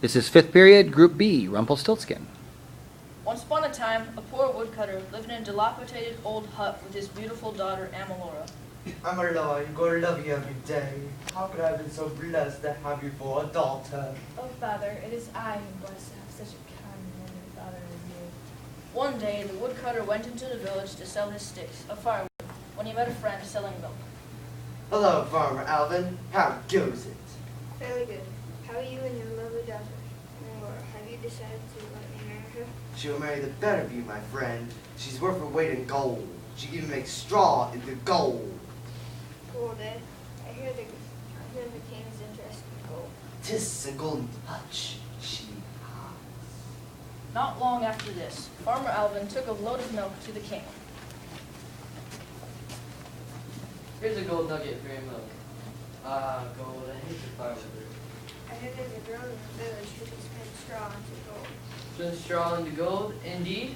This is 5th period, Group B, Rumplestiltskin. Once upon a time, a poor woodcutter lived in a dilapidated old hut with his beautiful daughter, Amalora. Amalora, I'm going to love you every day. How could I have been so blessed to have you for a daughter? Oh, Father, it is I who am blessed to have such a kind and loving father as you. One day, the woodcutter went into the village to sell his sticks of firewood when he met a friend selling milk. Hello, Farmer Alvin. How goes it? Fairly good. How are you and your lovely daughter? Or have you decided to let me marry her? She'll marry the better of you, my friend. She's worth her weight in gold. She can even make straw into gold. Gold, eh? I hear the king is interested in gold. 'Tis a golden touch she has. Not long after this, Farmer Alvin took a load of milk to the king. Here's a gold nugget for your milk. Ah, gold, I hate to part with it. I hear there's a girl in the village who can spin straw into gold. Spin straw into gold, indeed.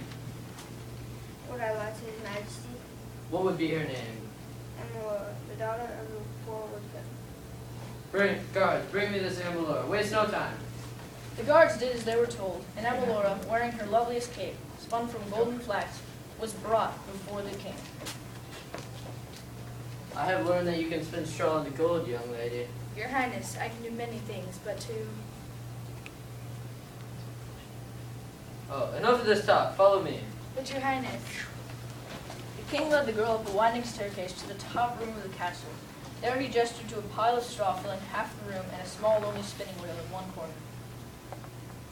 Would I lie to his majesty? What would be her name? Amalora, the daughter of the poor woodcutter. Guards, bring me this Amalora. Waste no time. The guards did as they were told, and Amalora, wearing her loveliest cape, spun from golden flax, was brought before the king. I have learned that you can spin straw into gold, young lady. Your Highness, I can do many things, but to... Oh, enough of this talk. Follow me. But Your Highness... The king led the girl up a winding staircase to the top room of the castle. There he gestured to a pile of straw filling half the room and a small lonely spinning wheel in one corner.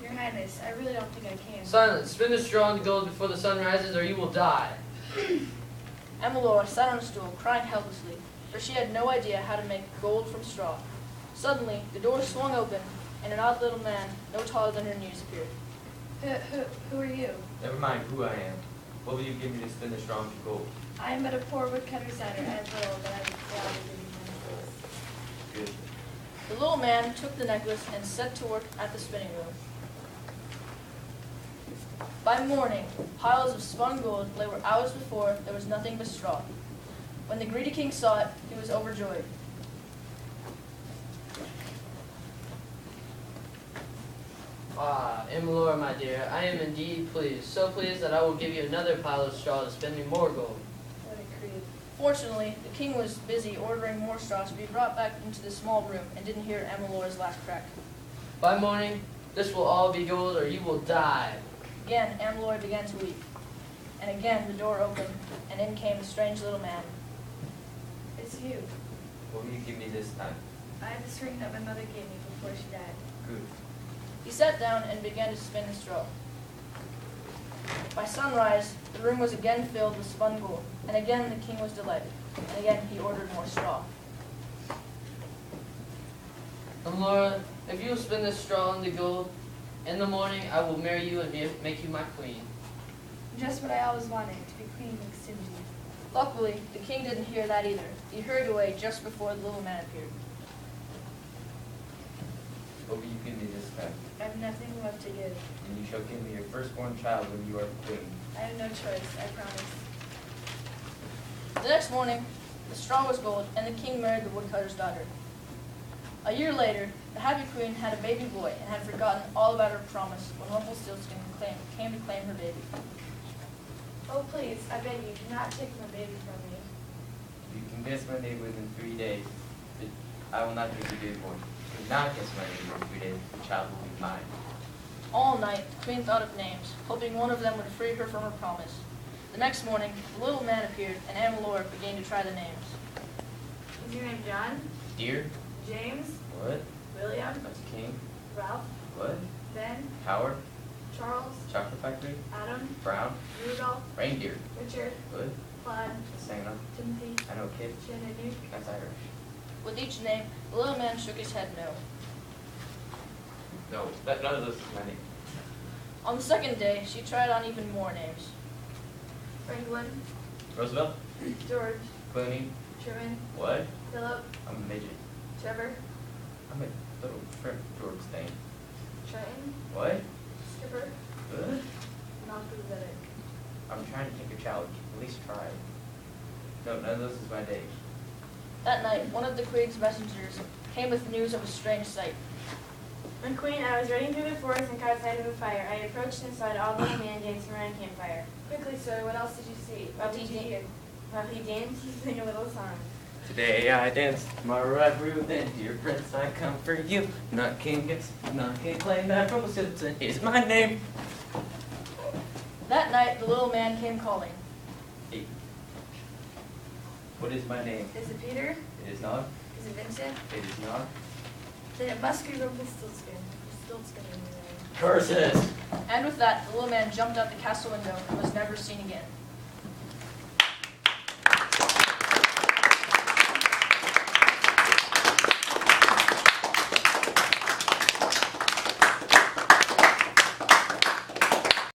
Your Highness, I really don't think I can. Silence. Spin the straw into gold before the sun rises, or you will die. Amalora sat on a stool, crying helplessly, for she had no idea how to make gold from straw. Suddenly, the door swung open, and an odd little man, no taller than her knees, appeared. Who are you? Never mind who I am. What will you give me to spin the straw into gold? I am but a poor woodcutter's daughter, as little, but I would gladly give you my necklace. Good. The little man took the necklace and set to work at the spinning wheel. By morning, piles of spun gold lay where hours before there was nothing but straw. When the greedy king saw it, he was overjoyed. Ah, Amalora, my dear, I am indeed pleased. So pleased that I will give you another pile of straw to spin me more gold. What a creed. Fortunately, the king was busy ordering more straw to be brought back into the small room and didn't hear Amalora's last crack. By morning, this will all be gold, or you will die. Again, Amalora began to weep. And again, the door opened, and in came the strange little man. It's you. What will you give me this time? I have this ring that my mother gave me before she died. Good. He sat down and began to spin the straw. By sunrise, the room was again filled with spun gold, and again the king was delighted, and again he ordered more straw. Amalora, if you will spin this straw into gold, in the morning I will marry you and make you my queen. Just what I always wanted, to be queen of Stiltskin. Luckily, the king didn't hear that either. He hurried away just before the little man appeared. What will you give me this time? I have nothing left to give. And you shall give me your firstborn child when you are the queen. I have no choice, I promise. The next morning, the straw was gold, and the king married the woodcutter's daughter. A year later, the happy queen had a baby boy and had forgotten all about her promise when Rumplestiltskin came to claim her baby. Oh, please, I beg you, do not take my baby from me. If you can guess my name within 3 days, I will not take the baby boy. If you cannot guess my name within 3 days, the child will be mine. All night, the queen thought of names, hoping one of them would free her from her promise. The next morning, the little man appeared, and Amalora began to try the names. Is your name John? Dear? James? What? William? That's King? Ralph? What? Ben? Howard? Charles? Chocolate Factory? Adam? Brown? Rudolph? Reindeer? Richard? What? Claude? Santa? Timothy? I know kid. Shenandoah? That's Irish. With each name, the little man shook his head no. No, none of those is my name. On the second day, she tried on even more names. Franklin? Roosevelt? George? Clooney? Truman? What? Philip? I'm a midget. Trevor? I'm a little shrimp George thing. Trenton? What? Skipper? What? Melchizedek? I'm trying to take a challenge. At least try. No, none of those is my day. That night, one of the queen's messengers came with news of a strange sight. When Queen, I was riding through the forest and caught sight of a fire. I approached and saw an old little man dancing around a campfire. Quickly, sir, what else did you see? What did you hear? While he danced, he sang a little song. Today I danced my right groove, then dear prince, I come for you. Not King claim that Rumplestiltskin is my name. That night, the little man came calling. Hey, what is my name? Is it Peter? It is not. Is it Vincent? It is not. Then it must be Rumplestiltskin. Stiltskin in the name. Curses! And with that, the little man jumped out the castle window and was never seen again.